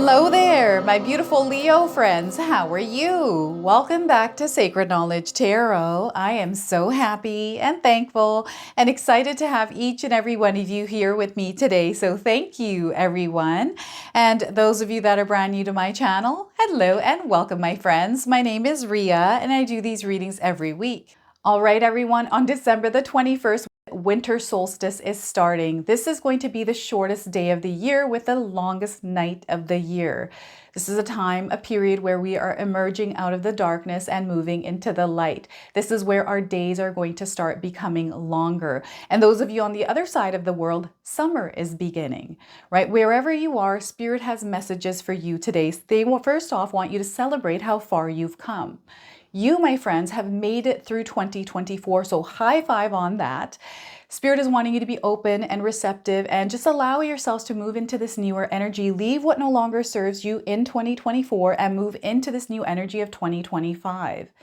Hello there, my beautiful Leo friends. How are you? Welcome back to Sacred Knowledge Tarot. I am so happy and thankful and excited to have each and every one of you here with me today. So thank you, everyone. And those of you that are brand new to my channel, hello and welcome, my friends. My name is Ria and I do these readings every week. All right, everyone, on December the 21st, winter solstice is starting. This is going to be the shortest day of the year with the longest night of the year. This is a period where we are emerging out of the darkness and moving into the light. This is where our days are going to start becoming longer. And those of you on the other side of the world, summer is beginning, right? Wherever you are, Spirit has messages for you today. They will first off want you to celebrate how far you've come. You, my friends, have made it through 2024, so high five on that. Spirit is wanting you to be open and receptive and just allow yourselves to move into this newer energy. Leave what no longer serves you in 2024 and move into this new energy of 2025.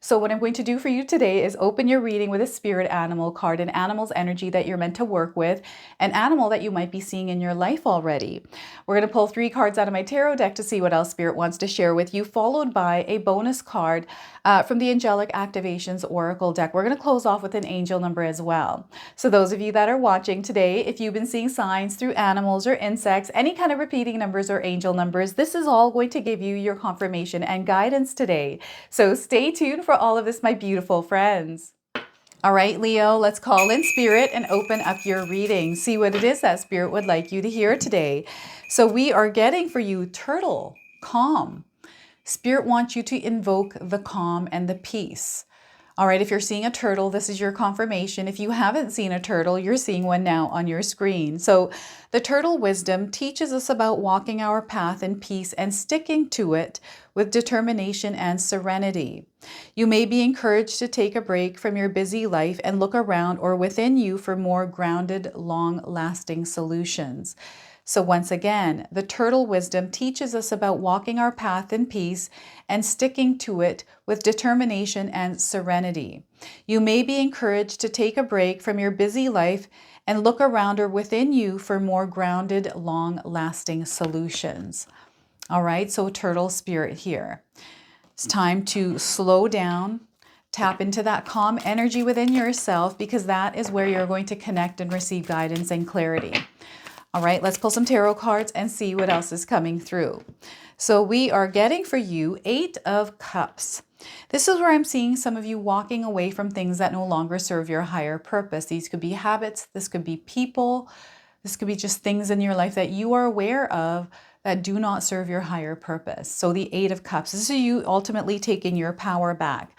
So what I'm going to do for you today is open your reading with a spirit animal card, an animal's energy that you're meant to work with, an animal that you might be seeing in your life already. We're going to pull 3 cards out of my tarot deck to see what else Spirit wants to share with you, followed by a bonus card from the Angelic Activations Oracle deck. We're going to close off with an angel number as well. So those of you that are watching today, if you've been seeing signs through animals or insects, any kind of repeating numbers or angel numbers, this is all going to give you your confirmation and guidance today. So stay tuned for all of this, my beautiful friends. All right, Leo, let's call in Spirit and open up your reading. See what it is that Spirit would like you to hear today. So we are getting for you turtle, calm. Spirit wants you to invoke the calm and the peace. All right, if you're seeing a turtle, this is your confirmation. If you haven't seen a turtle, you're seeing one now on your screen. So the turtle wisdom teaches us about walking our path in peace and sticking to it with determination and serenity. You may be encouraged to take a break from your busy life and look around or within you for more grounded, long-lasting solutions. So once again, the turtle wisdom teaches us about walking our path in peace and sticking to it with determination and serenity. You may be encouraged to take a break from your busy life and look around or within you for more grounded, long-lasting solutions. All right, so turtle spirit here. It's time to slow down, tap into that calm energy within yourself, because that is where you're going to connect and receive guidance and clarity. All right, let's pull some tarot cards and see what else is coming through. So we are getting for you 8 of Cups. This is where I'm seeing some of you walking away from things that no longer serve your higher purpose. These could be habits, this could be people, this could be just things in your life that you are aware of that do not serve your higher purpose. So the 8 of Cups, this is you ultimately taking your power back.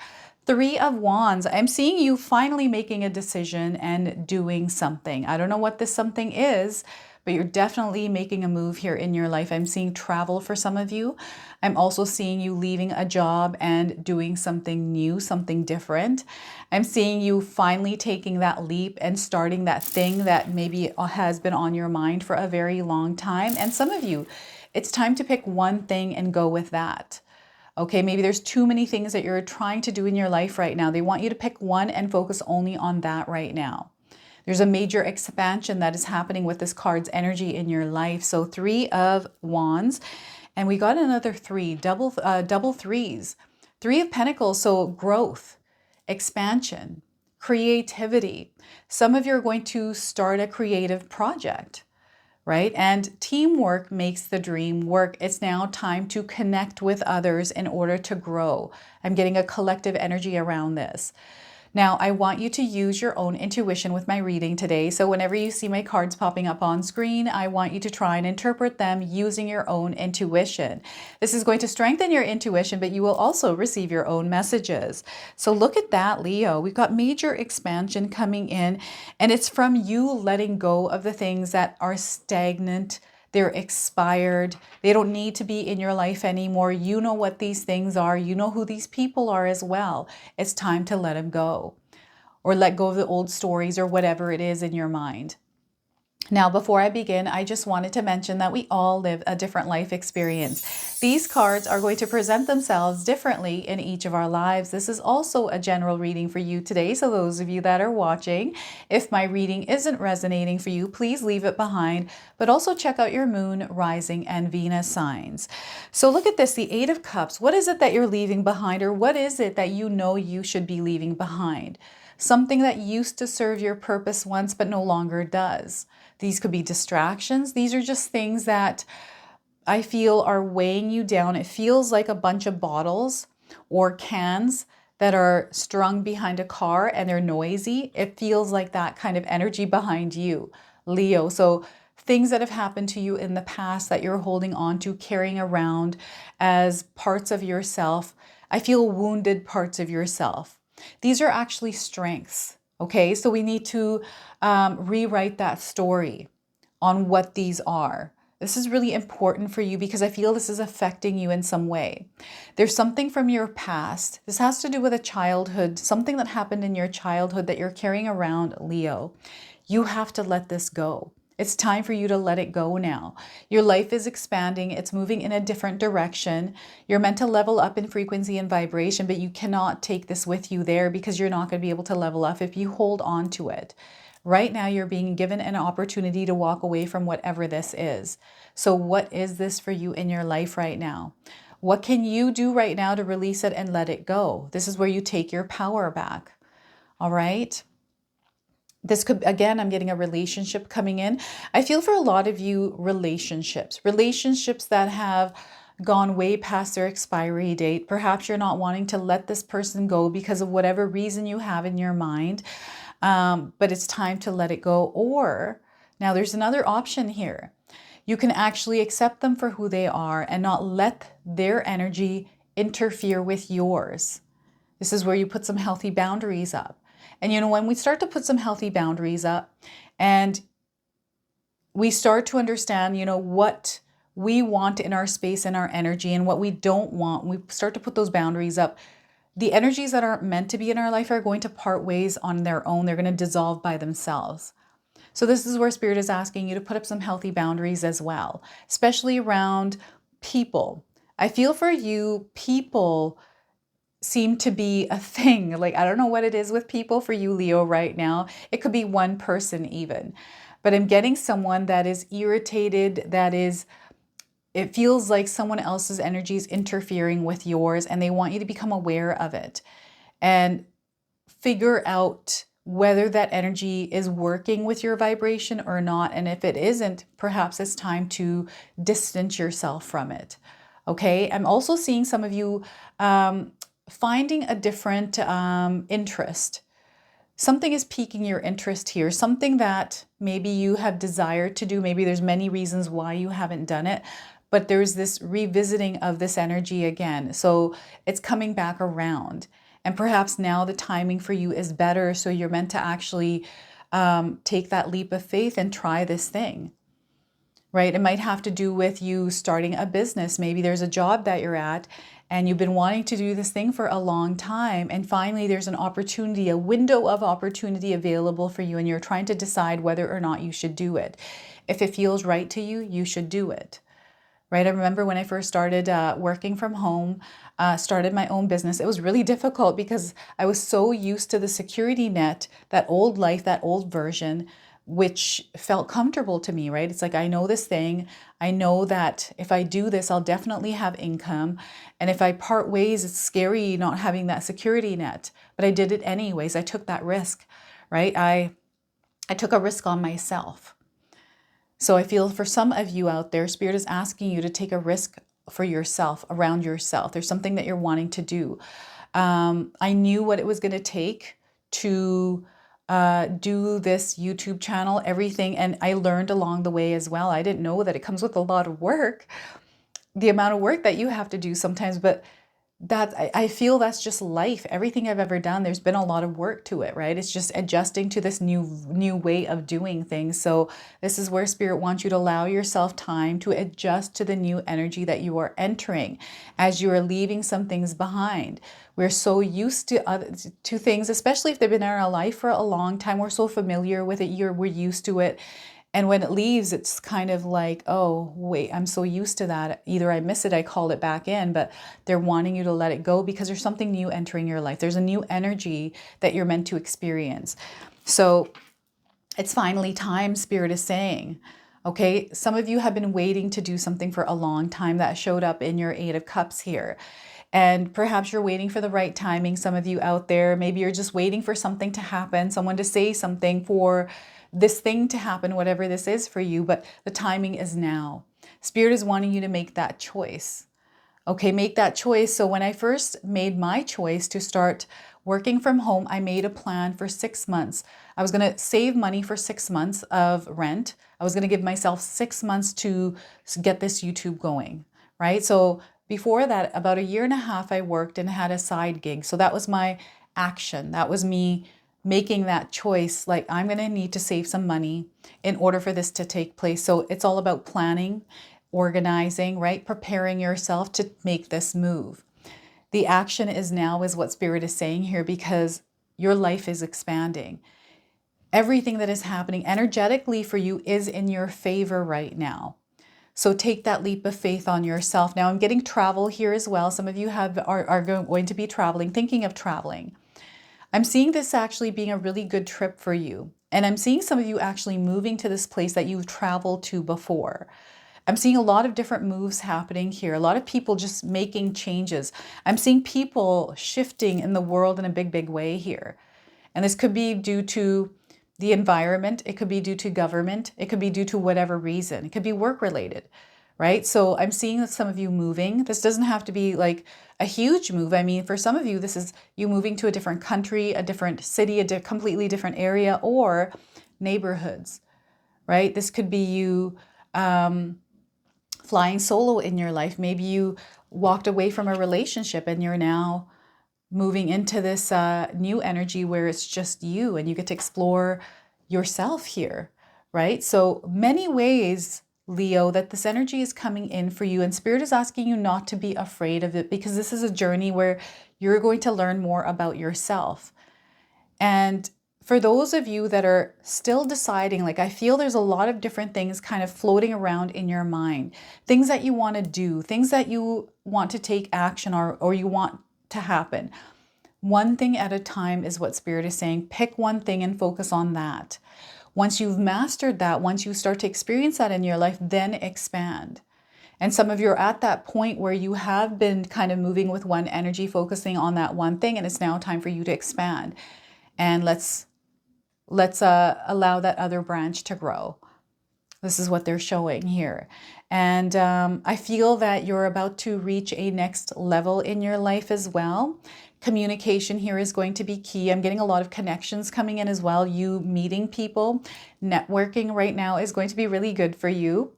3 of Wands, I'm seeing you finally making a decision and doing something. I don't know what this something is, but you're definitely making a move here in your life. I'm seeing travel for some of you. I'm also seeing you leaving a job and doing something new, something different. I'm seeing you finally taking that leap and starting that thing that maybe has been on your mind for a very long time. And some of you, it's time to pick one thing and go with that. Okay, maybe there's too many things that you're trying to do in your life right now. They want you to pick one and focus only on that right now. There's a major expansion that is happening with this card's energy in your life. So 3 of Wands, and we got another 3, double threes. 3 of Pentacles, so growth, expansion, creativity. Some of you are going to start a creative project, right? And teamwork makes the dream work. It's now time to connect with others in order to grow. I'm getting a collective energy around this. Now, I want you to use your own intuition with my reading today. So whenever you see my cards popping up on screen, I want you to try and interpret them using your own intuition. This is going to strengthen your intuition, but you will also receive your own messages. So look at that, Leo. We've got major expansion coming in, and it's from you letting go of the things that are stagnant. They're expired. They don't need to be in your life anymore. You know what these things are. You know who these people are as well. It's time to let them go, or let go of the old stories or whatever it is in your mind. Now, before I begin, I just wanted to mention that we all live a different life experience. These cards are going to present themselves differently in each of our lives. This is also a general reading for you today. So those of you that are watching, if my reading isn't resonating for you, please leave it behind, but also check out your moon, rising, and Venus signs. So look at this, the Eight of Cups. What is it that you're leaving behind, or what is it that you know you should be leaving behind? Something that used to serve your purpose once, but no longer does. These could be distractions. These are just things that I feel are weighing you down. It feels like a bunch of bottles or cans that are strung behind a car and they're noisy. It feels like that kind of energy behind you, Leo. So things that have happened to you in the past that you're holding on to, carrying around as parts of yourself. I feel wounded parts of yourself. These are actually strengths. Okay, so we need to rewrite that story on what these are. This is really important for you because I feel this is affecting you in some way. There's something from your past. This has to do with a childhood, something that happened in your childhood that you're carrying around, Leo. You have to let this go. It's time for you to let it go now. Your life is expanding. It's moving in a different direction. You're meant to level up in frequency and vibration, but you cannot take this with you there because you're not going to be able to level up if you hold on to it. Right now, you're being given an opportunity to walk away from whatever this is. So what is this for you in your life right now? What can you do right now to release it and let it go? This is where you take your power back. All right? This could, again, I'm getting a relationship coming in. I feel for a lot of you, relationships that have gone way past their expiry date. Perhaps you're not wanting to let this person go because of whatever reason you have in your mind, but it's time to let it go. Or now there's another option here. You can actually accept them for who they are and not let their energy interfere with yours. This is where you put some healthy boundaries up. And you know, when we start to put some healthy boundaries up and we start to understand, you know, what we want in our space and our energy and what we don't want, we start to put those boundaries up, the energies that aren't meant to be in our life are going to part ways on their own. They're going to dissolve by themselves. So this is where Spirit is asking you to put up some healthy boundaries as well, especially around people. I feel for you, people seem to be a thing. Like, I don't know what it is with people for you, Leo, right now. It could be one person even. But I'm getting someone that is irritated, it feels like someone else's energy is interfering with yours, and they want you to become aware of it and figure out whether that energy is working with your vibration or not. And if it isn't, perhaps it's time to distance yourself from it. Okay. I'm also seeing some of you finding a different interest. Something is piquing your interest here, something that maybe you have desired to do. Maybe there's many reasons why you haven't done it, but there's this revisiting of this energy again. So it's coming back around. And perhaps now the timing for you is better. So you're meant to actually take that leap of faith and try this thing. Right? It might have to do with you starting a business. Maybe there's a job that you're at and you've been wanting to do this thing for a long time. And finally, there's an opportunity, a window of opportunity available for you. And you're trying to decide whether or not you should do it. If it feels right to you, you should do it. Right? I remember when I first started working from home, started my own business, it was really difficult because I was so used to the security net, that old life, that old version, which felt comfortable to me, right? It's like, I know this thing. I know that if I do this, I'll definitely have income. And if I part ways, it's scary not having that security net. But I did it anyways. I took that risk, right? I took a risk on myself. So I feel for some of you out there, Spirit is asking you to take a risk for yourself, around yourself. There's something that you're wanting to do. I knew what it was going to take to do this YouTube channel, everything. And I learned along the way as well. I didn't know that it comes with a lot of work, the amount of work that you have to do sometimes, but I feel that's just life. Everything I've ever done, there's been a lot of work to it, right? It's just adjusting to this new way of doing things. So this is where Spirit wants you to allow yourself time to adjust to the new energy that you are entering as you are leaving some things behind. We're so used to things, especially if they've been in our life for a long time. We're so familiar with it. We're used to it. And when it leaves, it's kind of like, oh, wait, I'm so used to that. Either I miss it, I call it back in, but they're wanting you to let it go because there's something new entering your life. There's a new energy that you're meant to experience. So it's finally time, Spirit is saying. Okay, some of you have been waiting to do something for a long time. That showed up in your Eight of Cups here. And perhaps you're waiting for the right timing. Some of you out there, maybe you're just waiting for something to happen, someone to say something, for this thing to happen, whatever this is for you, but the timing is now. Spirit is wanting you to make that choice. Okay, make that choice. So when I first made my choice to start working from home, I made a plan for 6 months. I was going to save money for 6 months of rent. I was going to give myself 6 months to get this YouTube going, right? So before that, about a year and a half, I worked and had a side gig. So that was my action. That was me making that choice. Like, I'm going to need to save some money in order for this to take place. So it's all about planning, organizing, right? Preparing yourself to make this move. The action is now, is what Spirit is saying here, because your life is expanding. Everything that is happening energetically for you is in your favor right now. So take that leap of faith on yourself. Now I'm getting travel here as well. Some of you are going to be traveling, thinking of traveling. I'm seeing this actually being a really good trip for you. And I'm seeing some of you actually moving to this place that you've traveled to before. I'm seeing a lot of different moves happening here. A lot of people just making changes. I'm seeing people shifting in the world in a big, big way here. And this could be due to the environment. It could be due to government. It could be due to whatever reason. It could be work related, right? So I'm seeing that some of you moving. This doesn't have to be like a huge move. I mean, for some of you, this is you moving to a different country, a different city, a completely different area, or neighborhoods, right? This could be you flying solo in your life. Maybe you walked away from a relationship and you're now moving into this new energy where it's just you and you get to explore yourself here, right? So many ways, Leo, that this energy is coming in for you, and Spirit is asking you not to be afraid of it, because this is a journey where you're going to learn more about yourself. And for those of you that are still deciding, like, I feel there's a lot of different things kind of floating around in your mind, things that you want to do, things that you want to take action or you want to happen. One thing at a time is what Spirit is saying. Pick one thing and focus on that. Once you've mastered that, once you start to experience that in your life, then expand. And some of you are at that point where you have been kind of moving with one energy, focusing on that one thing, and it's now time for you to expand. And let's allow that other branch to grow. This is what they're showing here. And I feel that you're about to reach a next level in your life as well. Communication here is going to be key. I'm getting a lot of connections coming in as well. You meeting people, networking right now is going to be really good for you.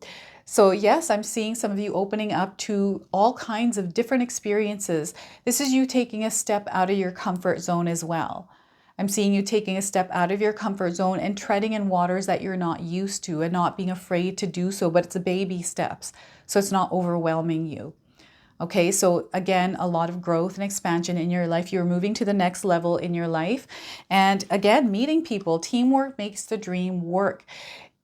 So yes, I'm seeing some of you opening up to all kinds of different experiences. This is you taking a step out of your comfort zone as well. I'm seeing you taking a step out of your comfort zone and treading in waters that you're not used to and not being afraid to do so, but it's a baby steps. So it's not overwhelming you. Okay, so again, a lot of growth and expansion in your life. You're moving to the next level in your life. And again, meeting people, teamwork makes the dream work.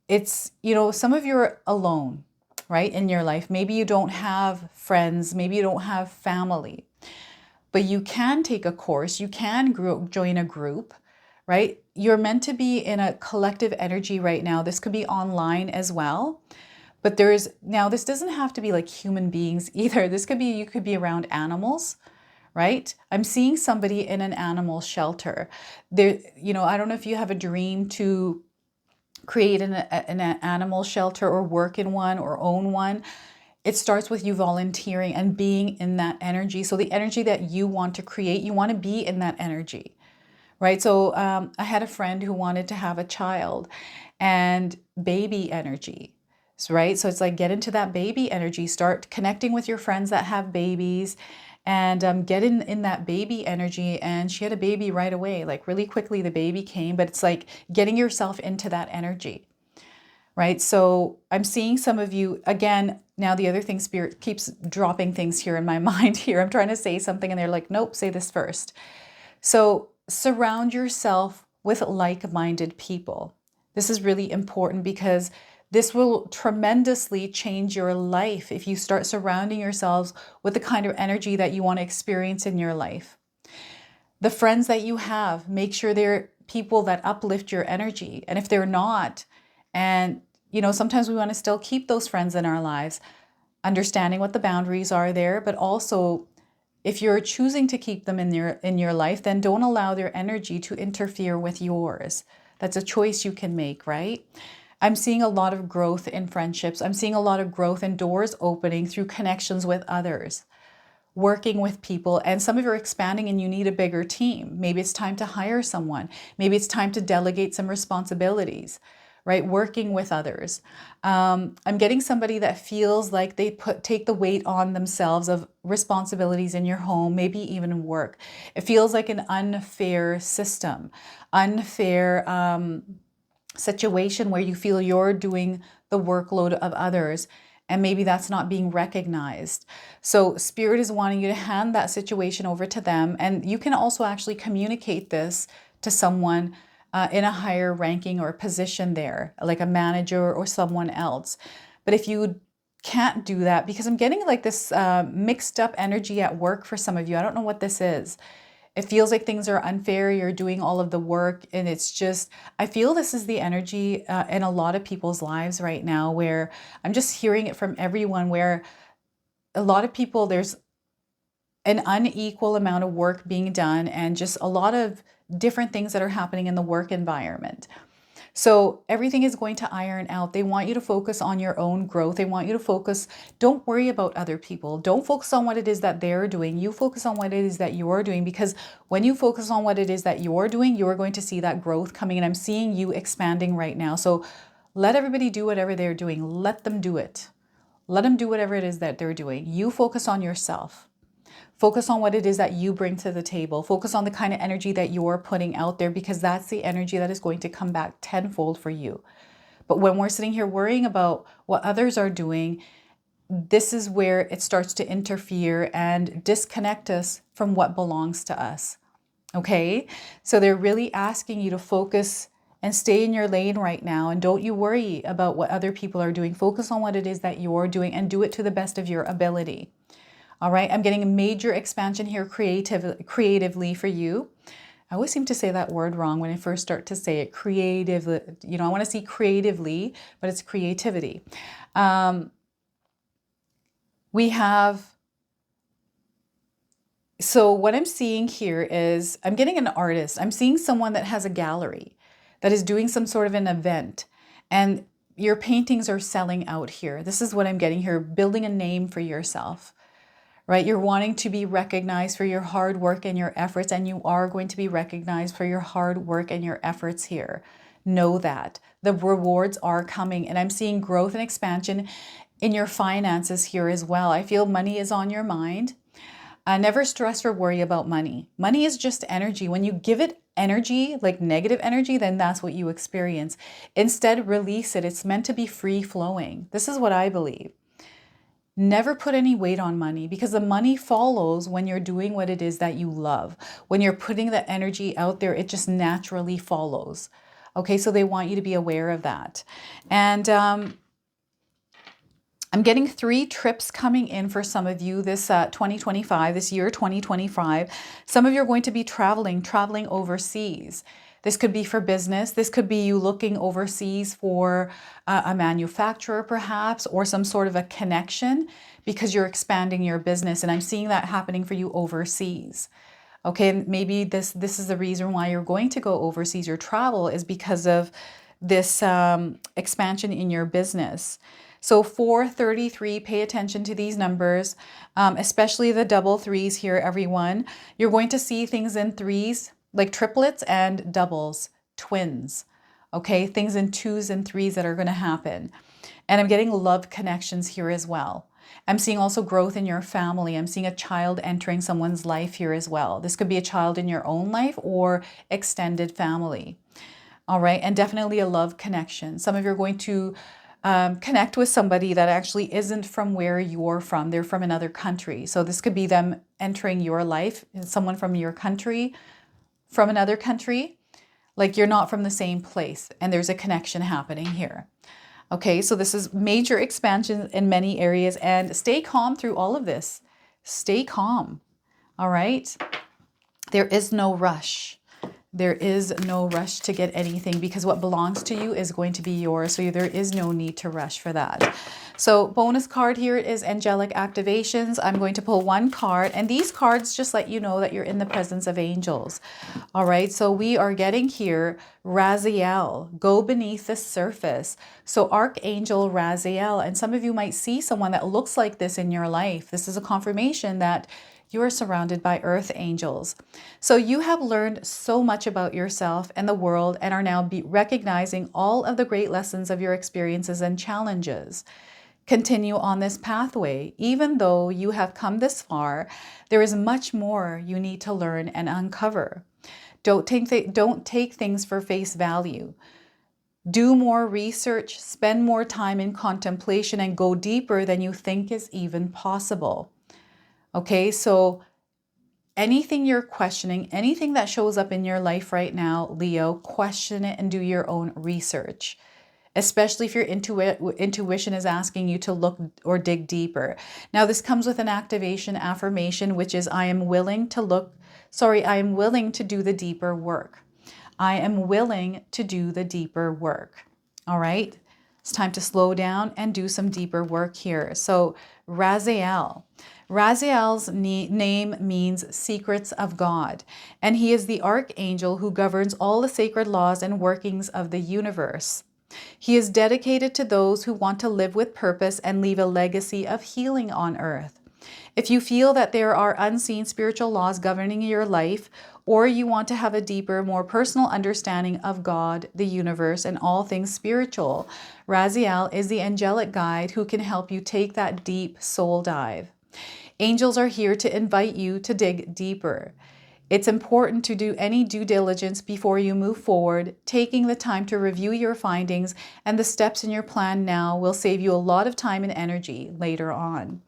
It's, some of you are alone, right, in your life. Maybe you don't have friends, maybe you don't have family. But you can take a course, you can join a group, right? You're meant to be in a collective energy right now. This could be online as well. But now this doesn't have to be like human beings either. This could be, you could be around animals, right? I'm seeing somebody in an animal shelter. There, I don't know if you have a dream to create an animal shelter or work in one or own one. It starts with you volunteering and being in that energy. So the energy that you want to create, you want to be in that energy, right? So I had a friend who wanted to have a child, and baby energy, right? So it's like, get into that baby energy, start connecting with your friends that have babies, and get in that baby energy. And she had a baby right away, like really quickly the baby came, but it's like getting yourself into that energy. Right? So I'm seeing some of you, again, now the other thing, Spirit keeps dropping things here in my mind here. I'm trying to say something and they're like, nope, say this first. So surround yourself with like-minded people. This is really important because this will tremendously change your life if you start surrounding yourselves with the kind of energy that you want to experience in your life. The friends that you have, make sure they're people that uplift your energy. And if they're not, and sometimes we want to still keep those friends in our lives, understanding what the boundaries are there, but also if you're choosing to keep them in your life, then don't allow their energy to interfere with yours. That's a choice you can make, right? I'm seeing a lot of growth in friendships. I'm seeing a lot of growth in doors opening through connections with others, working with people, and some of you are expanding and you need a bigger team. Maybe it's time to hire someone. Maybe it's time to delegate some responsibilities, right? Working with others. I'm getting somebody that feels like they take the weight on themselves of responsibilities in your home, maybe even work. It feels like an unfair system, unfair situation where you feel you're doing the workload of others. And maybe that's not being recognized. So Spirit is wanting you to hand that situation over to them. And you can also actually communicate this to someone in a higher ranking or position there, like a manager or someone else. But if you can't do that, because I'm getting like this mixed up energy at work for some of you. I don't know what this is. It feels like things are unfair. You're doing all of the work, and it's just, I feel this is the energy in a lot of people's lives right now, where I'm just hearing it from everyone, where a lot of people, there's an unequal amount of work being done and just a lot of different things that are happening in the work environment. So everything is going to iron out. They want you to focus on your own growth. They want you to focus, don't worry about other people. Don't focus on what it is that they're doing. You focus on what it is that you're doing, because when you focus on what it is that you're doing, you're going to see that growth coming. And I'm seeing you expanding right now. So let everybody do whatever they're doing. Let them do it. Let them do whatever it is that they're doing. You focus on yourself. Focus on what it is that you bring to the table. Focus on the kind of energy that you're putting out there, because that's the energy that is going to come back tenfold for you. But when we're sitting here worrying about what others are doing, this is where it starts to interfere and disconnect us from what belongs to us. Okay? So they're really asking you to focus and stay in your lane right now. And don't you worry about what other people are doing. Focus on what it is that you're doing and do it to the best of your ability. All right, I'm getting a major expansion here creatively for you. I always seem to say that word wrong when I first start to say it. Creatively, I want to see creatively, but it's creativity. We have, so what I'm seeing here is I'm getting an artist. I'm seeing someone that has a gallery that is doing some sort of an event, and your paintings are selling out here. This is what I'm getting here, building a name for yourself. Right? You're wanting to be recognized for your hard work and your efforts, and you are going to be recognized for your hard work and your efforts here. Know that. The rewards are coming, and I'm seeing growth and expansion in your finances here as well. I feel money is on your mind. Never stress or worry about money. Money is just energy. When you give it energy, like negative energy, then that's what you experience. Instead, release it. It's meant to be free flowing. This is what I believe. Never put any weight on money, because the money follows when you're doing what it is that you love. When you're putting the energy out there, it just naturally follows. Okay, so they want you to be aware of that. And I'm getting 3 trips coming in for some of you this 2025, this year 2025. Some of you are going to be traveling overseas. This could be for business. This could be you looking overseas for a manufacturer perhaps, or some sort of a connection, because you're expanding your business. And I'm seeing that happening for you overseas. Okay, maybe this is the reason why you're going to go overseas. Your travel is because of this expansion in your business. So 433, pay attention to these numbers, especially the double threes here, everyone. You're going to see things in threes, like triplets and doubles, twins, okay? Things in 2s and 3s that are going to happen. And I'm getting love connections here as well. I'm seeing also growth in your family. I'm seeing a child entering someone's life here as well. This could be a child in your own life or extended family. All right, and definitely a love connection. Some of you are going to connect with somebody that actually isn't from where you're from. They're from another country. So this could be them entering your life, someone from your country, from another country. Like you're not from the same place, and there's a connection happening here. Okay, so this is major expansion in many areas, and stay calm through all of this. Stay calm. All right. There is no rush. There is no rush to get anything, because what belongs to you is going to be yours. So there is no need to rush for that. So bonus card here is angelic activations. I'm going to pull one card, and these cards just let you know that you're in the presence of angels. All right. So we are getting here Raziel, go beneath the surface. So Archangel Raziel, and some of you might see someone that looks like this in your life. This is a confirmation that you are surrounded by earth angels. So you have learned so much about yourself and the world, and are now recognizing all of the great lessons of your experiences and challenges. Continue on this pathway. Even though you have come this far, there is much more you need to learn and uncover. Don't take things for face value. Do more research, spend more time in contemplation, and go deeper than you think is even possible. Okay, so anything you're questioning, anything that shows up in your life right now, Leo, question it and do your own research, especially if your intuition is asking you to look or dig deeper. Now, this comes with an activation affirmation, which is I am willing to do the deeper work. I am willing to do the deeper work. All right. It's time to slow down and do some deeper work here. So Raziel. Raziel's name means secrets of God, and he is the archangel who governs all the sacred laws and workings of the universe. He is dedicated to those who want to live with purpose and leave a legacy of healing on earth. If you feel that there are unseen spiritual laws governing your life, or you want to have a deeper, more personal understanding of God, the universe, and all things spiritual, Raziel is the angelic guide who can help you take that deep soul dive. Angels are here to invite you to dig deeper. It's important to do any due diligence before you move forward. Taking the time to review your findings and the steps in your plan now will save you a lot of time and energy later on.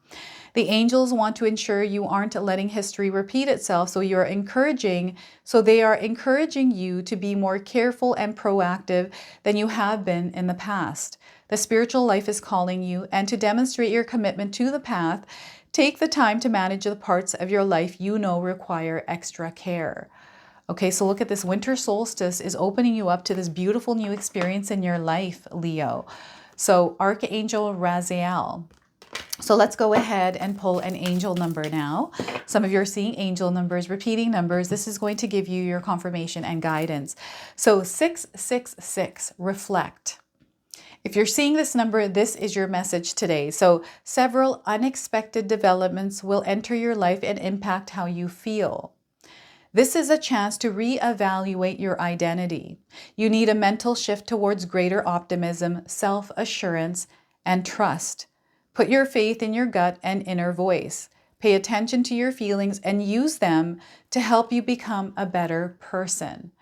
The angels want to ensure you aren't letting history repeat itself, so they are encouraging you to be more careful and proactive than you have been in the past. The spiritual life is calling you, and to demonstrate your commitment to the path, take the time to manage the parts of your life you know require extra care. Okay, so look at this. Winter solstice is opening you up to this beautiful new experience in your life, Leo. So Archangel Raziel. So let's go ahead and pull an angel number now. Some of you are seeing angel numbers, repeating numbers. This is going to give you your confirmation and guidance. So 666, reflect. If you're seeing this number, this is your message today. So several unexpected developments will enter your life and impact how you feel. This is a chance to reevaluate your identity. You need a mental shift towards greater optimism, self-assurance, and trust. Put your faith in your gut and inner voice. Pay attention to your feelings and use them to help you become a better person.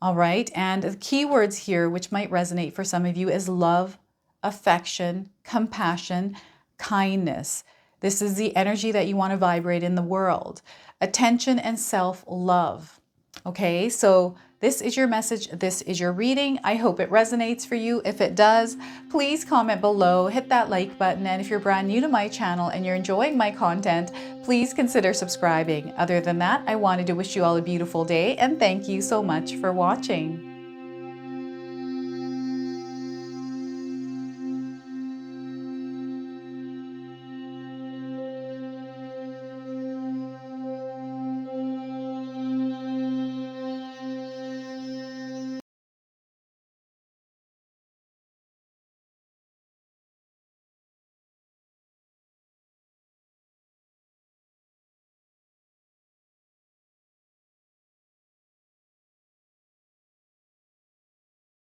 All right, and the keywords here, which might resonate for some of you, is love, affection, compassion, kindness. This is the energy that you want to vibrate in the world. Attention and self-love. Okay, so this is your message. This is your reading. I hope it resonates for you. If it does, please comment below, hit that like button. And if you're brand new to my channel and you're enjoying my content, please consider subscribing. Other than that, I wanted to wish you all a beautiful day and thank you so much for watching.